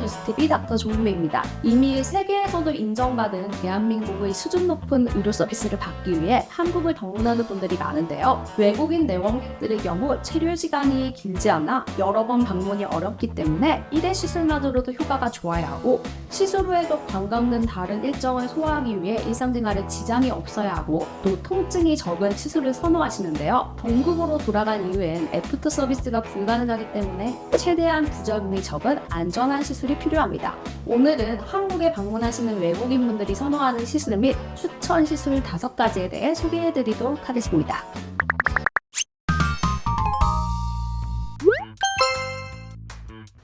뉴스TV 닥터 조은미입니다. 이미 세계에서도 인정받은 대한민국의 수준 높은 의료 서비스를 받기 위해 한국을 방문하는 분들이 많은데요. 외국인 내원객들의 경우 체류 시간이 길지 않아 여러 번 방문이 어렵기 때문에 1회 시술만으로도 효과가 좋아야 하고, 시술 후에도 관광 등 다른 일정을 소화하기 위해 일상생활에 지장이 없어야 하고, 또 통증이 적은 시술을 선호하시는데요. 본국으로 돌아간 이후엔 애프터 서비스가 불가능하기 때문에 최대한 부작용이 적은 안전한 시술이 필요합니다. 오늘은 한국에 방문하시는 외국인분들이 선호하는 시술 및 추천 시술 5가지에 대해 소개해드리도록 하겠습니다.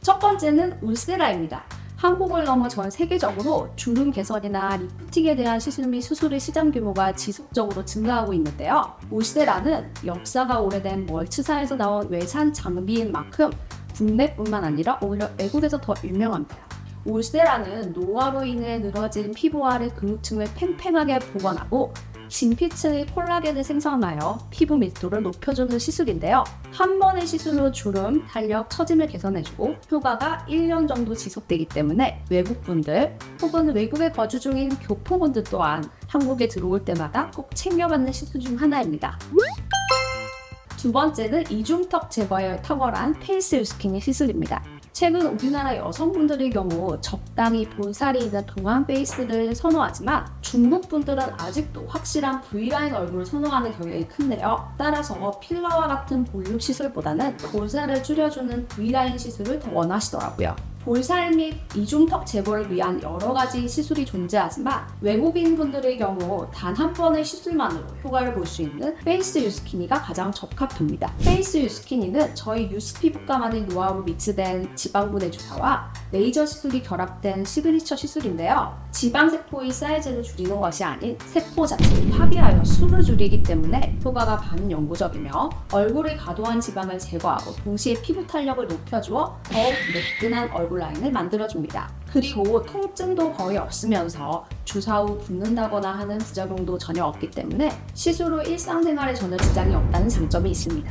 첫 번째는 울세라입니다. 한국을 넘어 전 세계적으로 주름 개선이나 리프팅에 대한 시술 및 수술의 시장 규모가 지속적으로 증가하고 있는데요. 울세라는 역사가 오래된 멀츠사에서 나온 외산 장비인 만큼 국내뿐만 아니라 오히려 외국에서 더 유명합니다. 울세라는 노화로 인해 늘어진 피부 아래 근육층을 팽팽하게 복원하고 진피층의 콜라겐을 생성하여 피부 밀도를 높여주는 시술인데요. 한 번의 시술로 주름, 탄력, 처짐을 개선해주고 효과가 1년 정도 지속되기 때문에 외국분들 혹은 외국에 거주 중인 교포분들 또한 한국에 들어올 때마다 꼭 챙겨받는 시술 중 하나입니다. 두 번째는 이중턱 제거에 탁월한 페이스 유스키니 시술입니다. 최근 우리나라 여성분들의 경우 적당히 볼살이 있는 동안 페이스를 선호하지만 중국 분들은 아직도 확실한 V라인 얼굴을 선호하는 경향이 큰데요. 따라서 필러와 같은 볼륨 시술보다는 볼살을 줄여주는 V라인 시술을 더 원하시더라고요. 볼살 및 이중턱 제거를 위한 여러 가지 시술이 존재하지만 외국인 분들의 경우 단 한 번의 시술만으로 효과를 볼 수 있는 페이스 유스키니가 가장 적합합니다. 페이스 유스키니는 저희 유스 피부과만의 노하우로 믹스된 지방분해 주사와 레이저 시술이 결합된 시그니처 시술인데요. 지방세포의 사이즈를 줄이는 것이 아닌 세포 자체를 파괴하여 수를 줄이기 때문에 효과가 반영구적이며 얼굴의 과도한 지방을 제거하고 동시에 피부 탄력을 높여주어 더욱 매끈한 얼굴 라인을 만들어줍니다. 그리고 통증도 거의 없으면서 주사 후 붓는다거나 하는 부작용도 전혀 없기 때문에 시술 후 일상생활에 전혀 지장이 없다는 장점이 있습니다.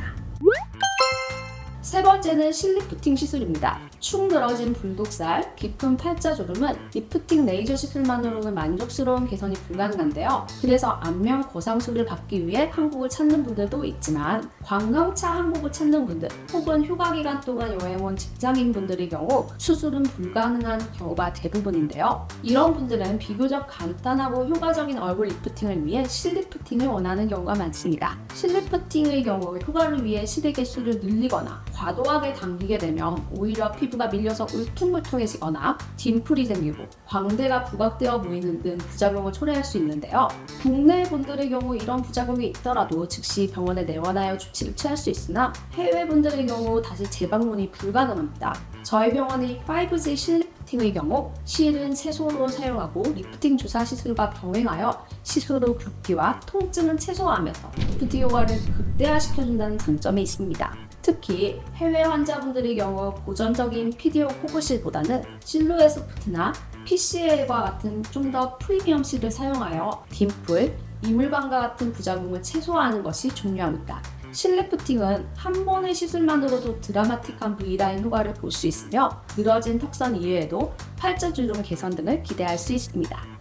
세 번째는 실리프팅 시술입니다. 축 늘어진 불독살, 깊은 팔자주름은 리프팅 레이저 시술만으로는 만족스러운 개선이 불가능한데요. 그래서 안면 거상술을 받기 위해 한국을 찾는 분들도 있지만 관광차 한국을 찾는 분들 혹은 휴가기간 동안 여행 온 직장인분들의 경우 수술은 불가능한 경우가 대부분인데요. 이런 분들은 비교적 간단하고 효과적인 얼굴 리프팅을 위해 실리프팅을 원하는 경우가 많습니다. 실리프팅의 경우 효과를 위해 실의 개수를 늘리거나 과도하게 당기게 되면 오히려 피부가 밀려서 울퉁불퉁해지거나 딤플이 생기고 광대가 부각되어 보이는 등 부작용을 초래할 수 있는데요. 국내 분들의 경우 이런 부작용이 있더라도 즉시 병원에 내원하여 조치를 취할 수 있으나 해외 분들의 경우 다시 재방문이 불가능합니다. 저희 병원이 5G 실리프팅의 경우 실은 채소로 사용하고 리프팅 주사 시술과 병행하여 시술 후 붓기와 통증은 최소화하면서 리프팅 효과를 극대화시켜준다는 장점이 있습니다. 특히 해외 환자분들의 경우 고전적인 PDO 코브실보다는 실루엣소프트나 PCL과 같은 좀 더 프리미엄 실을 사용하여 딤플, 이물감과 같은 부작용을 최소화하는 것이 중요합니다. 실리프팅은 한 번의 시술만으로도 드라마틱한 V라인 효과를 볼 수 있으며 늘어진 턱선 이외에도 팔자주름 개선 등을 기대할 수 있습니다.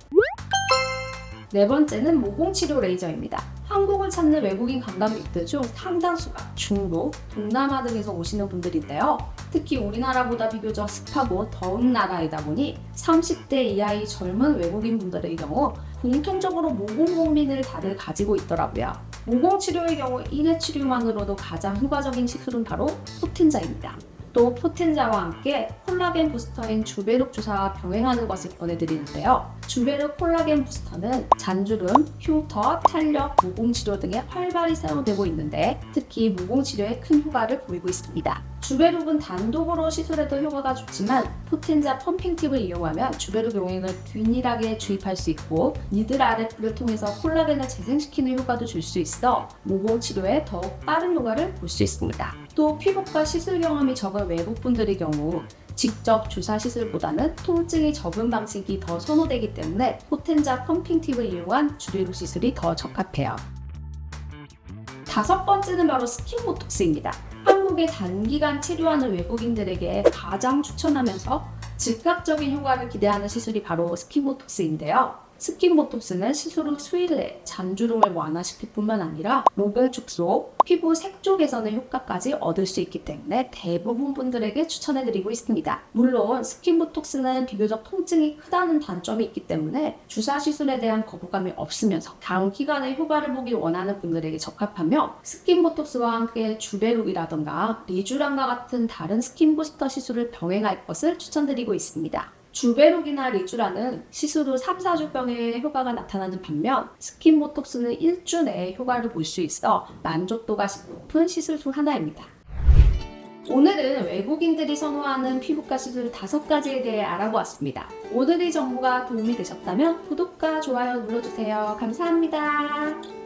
네 번째는 모공치료 레이저입니다. 한국을 찾는 외국인 관광객들 중 상당수가 중국, 동남아 등에서 오시는 분들인데요. 특히 우리나라보다 비교적 습하고 더운 나라이다 보니 30대 이하의 젊은 외국인 분들의 경우 공통적으로 모공 고민을 다들 가지고 있더라고요. 모공 치료의 경우 1회 치료만으로도 가장 효과적인 시술은 바로 포텐자입니다. 또 포텐자와 함께 콜라겐 부스터인 주베룩 주사와 병행하는 것을 권해드리는데요. 주베룩 콜라겐 부스터는 잔주름, 흉터, 탄력, 모공치료 등에 활발히 사용되고 있는데 특히 모공치료에 큰 효과를 보이고 있습니다. 주베룩은 단독으로 시술해도 효과가 좋지만 포텐자 펌핑 팁을 이용하면 주베룩 용액을 균일하게 주입할 수 있고 니들 RF를 통해서 콜라겐을 재생시키는 효과도 줄 수 있어 모공치료에 더욱 빠른 효과를 볼 수 있습니다. 또 피부과 시술 경험이 적은 외국분들의 경우 직접 주사 시술보다는 통증이 적은 방식이 더 선호되기 때문에 포텐자 펌핑 팁을 이용한 주베룩 시술이 더 적합해요. 다섯 번째는 바로 스킨 보톡스입니다. 한국에 단기간 치료하는 외국인들에게 가장 추천하면서 즉각적인 효과를 기대하는 시술이 바로 스킨보톡스인데요. 스킨보톡스는 시술 후 수일 내에 잔주름을 완화시킬 뿐만 아니라 모공 축소, 피부 색조 개선의 효과까지 얻을 수 있기 때문에 대부분 분들에게 추천해드리고 있습니다. 물론 스킨보톡스는 비교적 통증이 크다는 단점이 있기 때문에 주사 시술에 대한 거부감이 없으면서 단기간에 효과를 보기 원하는 분들에게 적합하며 스킨보톡스와 함께 주베룩이라던가 리쥬란과 같은 다른 스킨부스터 시술을 병행할 것을 추천드리고 있습니다. 주베룩이나 리쥬란은 시술 후 3-4주병의 효과가 나타나는 반면 스킨보톡스는 1주 내에 효과를 볼 수 있어 만족도가 높은 시술 중 하나입니다. 오늘은 외국인들이 선호하는 피부과 시술 5가지에 대해 알아보았습니다. 오늘 이 정보가 도움이 되셨다면 구독과 좋아요 눌러주세요. 감사합니다.